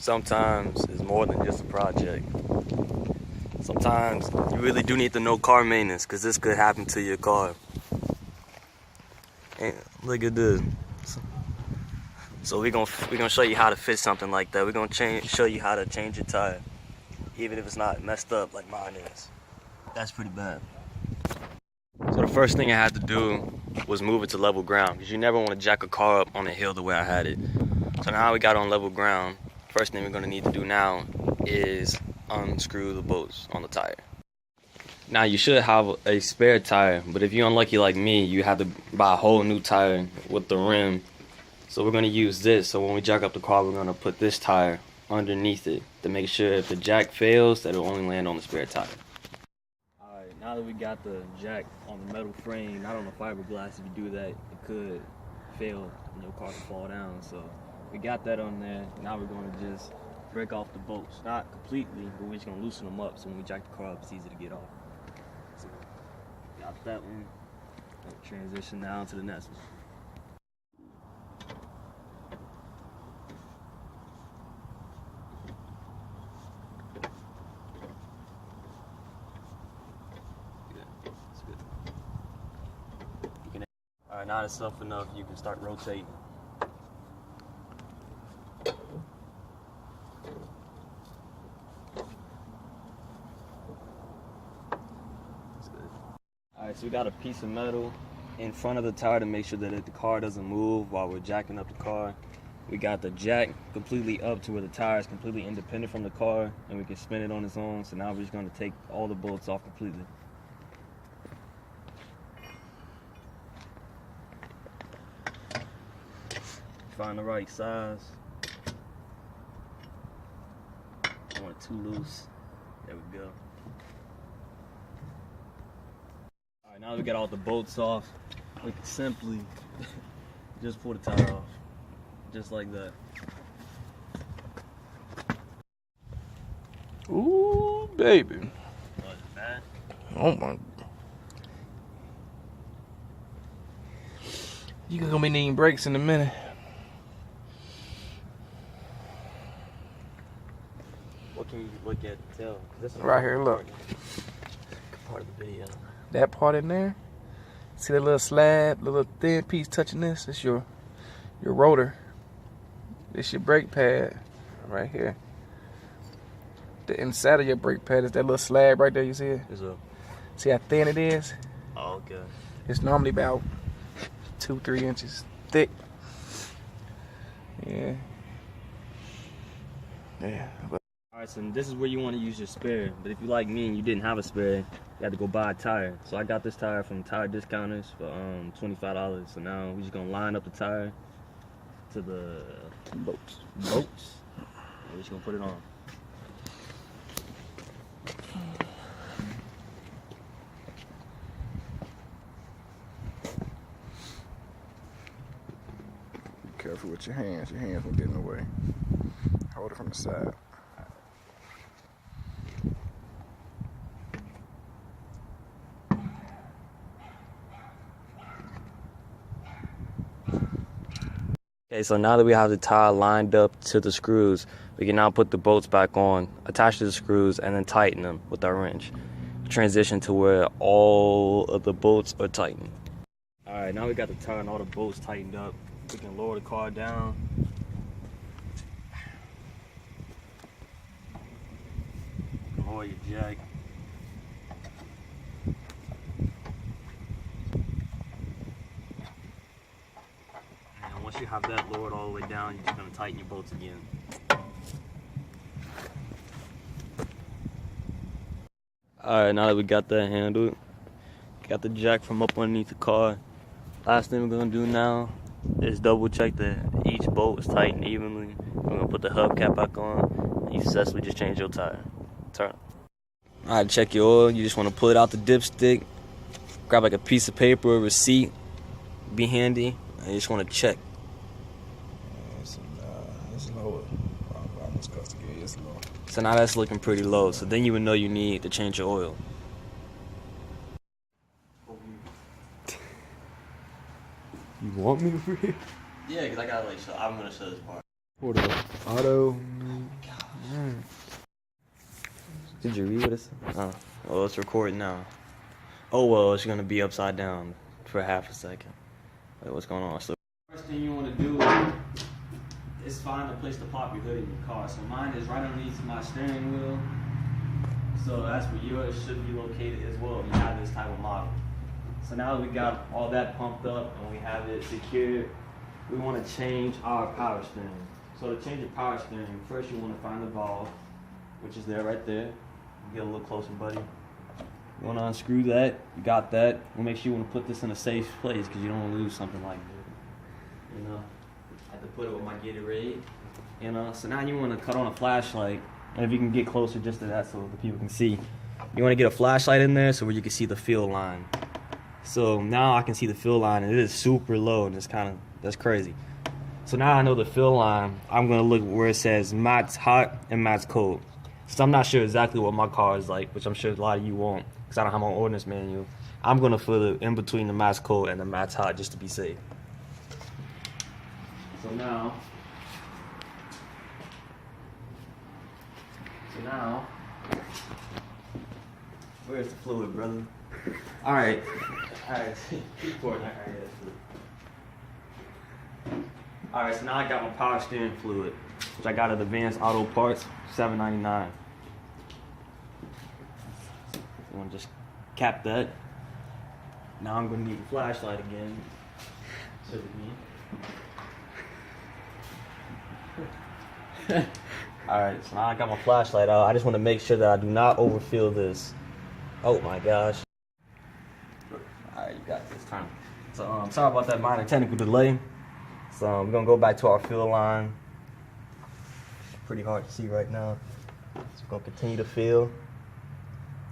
sometimes it's more than just a project. Sometimes you really do need to know car maintenance, because this could happen to your car. And look at this. So we're gonna show you how to fix something like that. We're gonna show you how to change your tire, even if it's not messed up like mine is. That's pretty bad. So the first thing I had to do was move it to level ground, because you never want to jack a car up on a hill the way I had it. So now we got on level ground. First thing we're gonna need to do now is unscrew the bolts on the tire. Now you should have a spare tire, but if you're unlucky like me, you have to buy a whole new tire with the rim. So we're gonna use this. So when we jack up the car, we're gonna put this tire underneath it to make sure if the jack fails, that it'll only land on the spare tire. Alright, now that we got the jack on the metal frame, not on the fiberglass, if you do that, it could fail and your car could fall down. So we got that on there. Now we're gonna just break off the bolts. Not completely, but we're just gonna loosen them up so when we jack the car up, it's easy to get off. So got that one. We'll transition now to the next one. Alright, now that's tough enough, you can start rotating. That's good. Alright, so we got a piece of metal in front of the tire to make sure that the car doesn't move while we're jacking up the car. We got the jack completely up to where the tire is completely independent from the car, and we can spin it on its own. So now we're just going to take all the bolts off completely. Find the right size. I want it too loose. There we go. Alright, now that we got all the bolts off, we can simply just pull the tire off. Just like that. Ooh, baby. What, bad? Oh my. You gonna be needing brakes in a minute. What can you look at and tell? This is Right here, look. Part of the video. That part in there. See that little slab, the little thin piece touching this? It's your rotor. It's your brake pad right here. The inside of your brake pad is that little slab right there. You see it? See how thin it is? Oh, okay. It's normally about 2-3 inches thick. Yeah. Yeah. Alright, so this is where you want to use your spare. But if you like me and you didn't have a spare, you had to go buy a tire. So I got this tire from tire discounters for $25. So now we're just gonna line up the tire to the bolts. And we're just gonna put it on. Be careful with your hands. Your hands will get in the way. Hold it from the side. Okay, so now that we have the tire lined up to the screws, we can now put the bolts back on, attach to the screws, and then tighten them with our wrench. Transition to where all of the bolts are tightened. Alright, now we got the tire and all the bolts tightened up. We can lower the car down. Lower your jack. Once you have that lowered all the way down, you're just going to tighten your bolts again. Alright, now that we got that handled, got the jack from up underneath the car. Last thing we're going to do now is double check that each bolt is tightened evenly. We're going to put the hubcap back on, and you successfully just change your tire. Turn. Alright, check your oil. You just want to pull it out the dipstick, grab like a piece of paper or receipt, be handy, and you just want to check. It's low. I almost cussed again. It's low. So now that's looking pretty low. So then you would know you need to change your oil. You want me to read? Yeah, because I gotta I'm gonna show this part. Hold up. Auto. Did you read what it said? Oh, well, it's recording now. Oh, well, it's going to be upside down for half a second. Wait, what's going on? So, first thing you want to do is find a place to pop your hood in your car. So mine is right underneath my steering wheel. So that's where yours should be located as well. You have this type of model. So now that we got all that pumped up and we have it secured, we want to change our power steering. So to change your power steering, first you want to find the valve, which is there right there. Get a little closer, buddy. You want to unscrew that. You got that. We'll make sure you want to put this in a safe place because you don't want to lose something like this. You know, I have to put it with my Gatorade. You know, so now you want to cut on a flashlight. And if you can get closer just to that so the people can see. You want to get a flashlight in there so where you can see the fill line. So now I can see the fill line and it is super low and it's that's crazy. So now I know the fill line, I'm going to look where it says Matt's hot and Matt's cold. So I'm not sure exactly what my car is like, which I'm sure a lot of you won't because I don't have my ordnance manual. I'm going to fill it in between the Matt's cold and the Matt's hot just to be safe. So now, where's the fluid, brother? All right. Keep pouring that right here. All right, so now I got my power steering fluid, which I got at Advanced Auto Parts, $7.99. You want to just cap that. Now I'm gonna need a flashlight again. All right, so now I got my flashlight out. I just want to make sure that I do not overfill this. Oh my gosh. All right, you got this time. So sorry about that minor technical delay. So we're gonna go back to our fill line. It's pretty hard to see right now. So we're gonna continue to fill.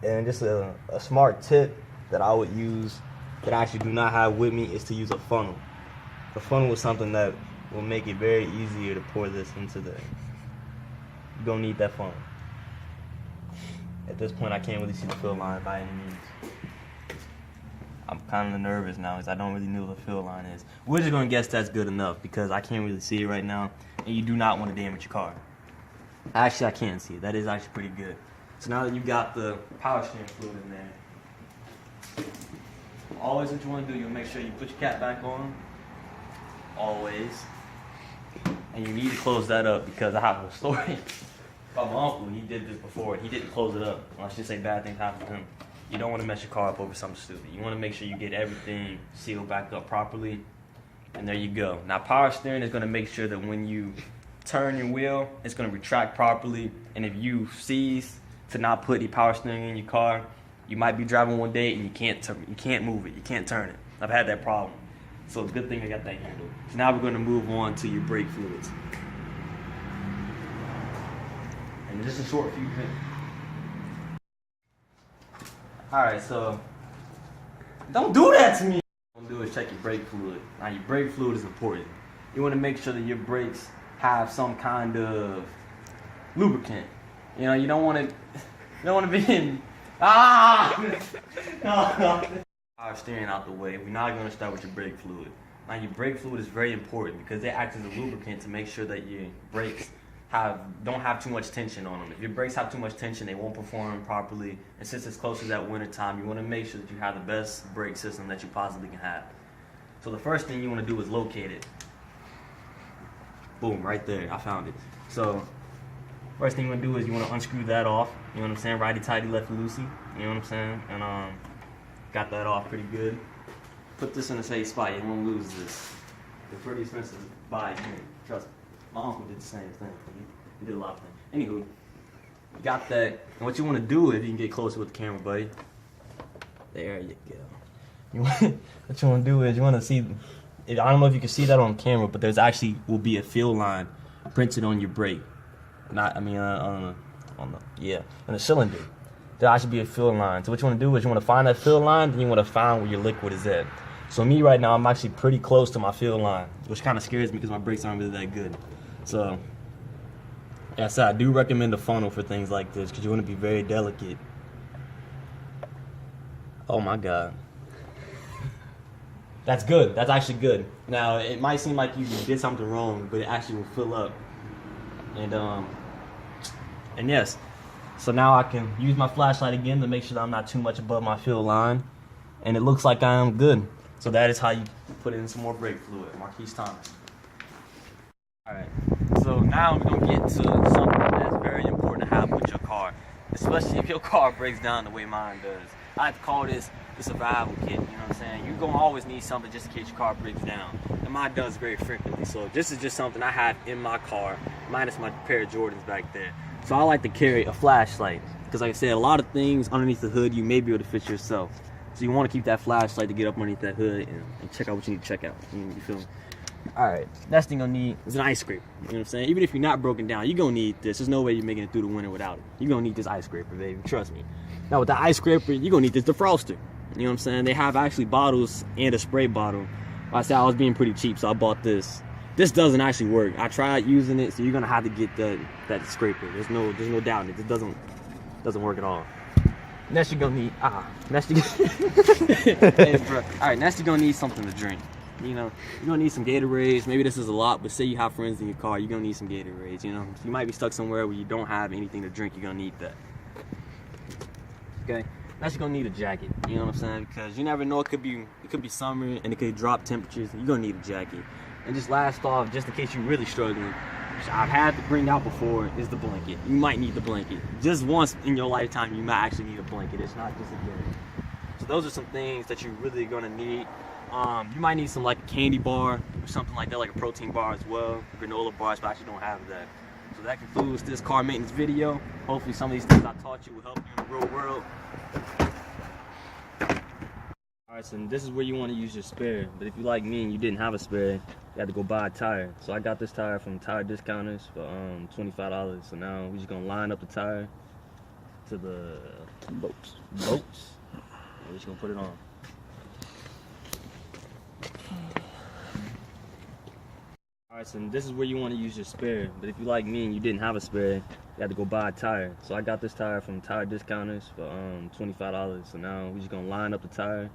And just a smart tip that I would use that I actually do not have with me is to use a funnel. The funnel is something that will make it very easier to pour this into there. You're gonna need that funnel. At this point, I can't really see the fill line by any means. I'm kind of nervous now because I don't really know what the fill line is. We're just gonna guess that's good enough because I can't really see it right now, and you do not want to damage your car. Actually, I can see it. That is actually pretty good. So now that you got the power steering fluid in there, always what you want to do, you'll make sure you put your cap back on. Always. And you need to close that up because I have a story about my uncle. He did this before and he didn't close it up. Or I should say bad things happen to him. You don't want to mess your car up over something stupid. You want to make sure you get everything sealed back up properly. And there you go. Now power steering is going to make sure that when you turn your wheel, it's going to retract properly. And if you cease to not put the power steering in your car, you might be driving one day and you can't move it. You can't turn it. I've had that problem. So it's a good thing I got that handled. So now we're going to move on to your brake fluids. And just a short few minutes. Alright, so don't do that to me. What you want to do is check your brake fluid. Now your brake fluid is important. You want to make sure that your brakes have some kind of lubricant. You know, you don't want to be in no. Power steering out the way. We're now going to start with your brake fluid. Now your brake fluid is very important because they act as a lubricant to make sure that your brakes don't have too much tension on them. If your brakes have too much tension, they won't perform properly. And since it's close to that winter time, you want to make sure that you have the best brake system that you possibly can have. So the first thing you want to do is locate it. Boom, right there. I found it. So first thing you want to do is you want to unscrew that off. You know what I'm saying? Righty tighty, lefty loosey. You know what I'm saying? And got that off pretty good. Put this in a safe spot. You won't lose this. It's pretty expensive to buy. Trust me. My uncle did the same thing. He did a lot of things. Anywho, you got that. And what you want to do, if you can get closer with the camera, buddy. There you go. What you want to do is you want to see. I don't know if you can see that on camera, but there's actually will be a fill line printed on your brake. On the cylinder. There actually be a fill line. So what you want to do is you want to find that fill line, then you want to find where your liquid is at. So me right now, I'm actually pretty close to my fill line, which kind of scares me because my brakes aren't really that good. So, like I said, I do recommend a funnel for things like this because you want to be very delicate. Oh my God. That's good. That's actually good. Now, it might seem like you did something wrong, but it actually will fill up And yes, so now I can use my flashlight again to make sure that I'm not too much above my field line, and it looks like I am good. So that is how you put in some more brake fluid. Marquise Thomas. All right, so now we're gonna get to something that's very important to have with your car, especially if your car breaks down the way mine does. I like to call this the survival kit, you know what I'm saying? You're gonna always need something just in case your car breaks down, and mine does very frequently. So this is just something I have in my car, minus my pair of Jordans back there. So I like to carry a flashlight, because like I said, a lot of things underneath the hood you may be able to fix yourself. So you want to keep that flashlight to get up underneath that hood and check out what you need to check out. You feel me? Alright, next thing you're gonna need is an ice scraper. You know what I'm saying? Even if you're not broken down, you're gonna need this. There's no way you're making it through the winter without it. You're gonna need this ice scraper, baby. Trust me. Now with the ice scraper, you're gonna need this defroster. You know what I'm saying? They have actually bottles and a spray bottle. Like I said, I was being pretty cheap, so I bought this. This doesn't actually work. I tried using it, so you're gonna have to get that scraper. There's no doubt in it. It doesn't work at all. Next you're gonna need next you're gonna need something to drink. You know, you're gonna need some Gatorades. Maybe this is a lot, but say you have friends in your car, you're gonna need some Gatorades. You know, you might be stuck somewhere where you don't have anything to drink. You're gonna need that. Okay, next you're gonna need a jacket. You know what I'm saying? Because you never know, it could be summer and it could drop temperatures. You're gonna need a jacket. And just last off, just in case you're really struggling, which I've had to bring out before, is the blanket. You might need the blanket. Just once in your lifetime, you might actually need a blanket. It's not just a given. So those are some things that you're really gonna need. You might need some like a candy bar or something like that, like a protein bar as well. Granola bars, but I actually don't have that. So that concludes this car maintenance video. Hopefully some of these things I taught you will help you in the real world. Alright, so this is where you want to use your spare. But if you like me and you didn't have a spare, you had to go buy a tire. So I got this tire from Tire Discounters for $25. So now we're just gonna line up the tire to the bolts. And we're just gonna put it on. Alright, so this is where you want to use your spare. But if you like me and you didn't have a spare, you had to go buy a tire. So I got this tire from Tire Discounters for $25. So now we're just gonna line up the tire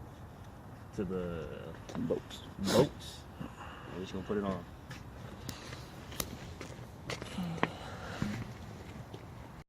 to the bolts. And we're just gonna put it on.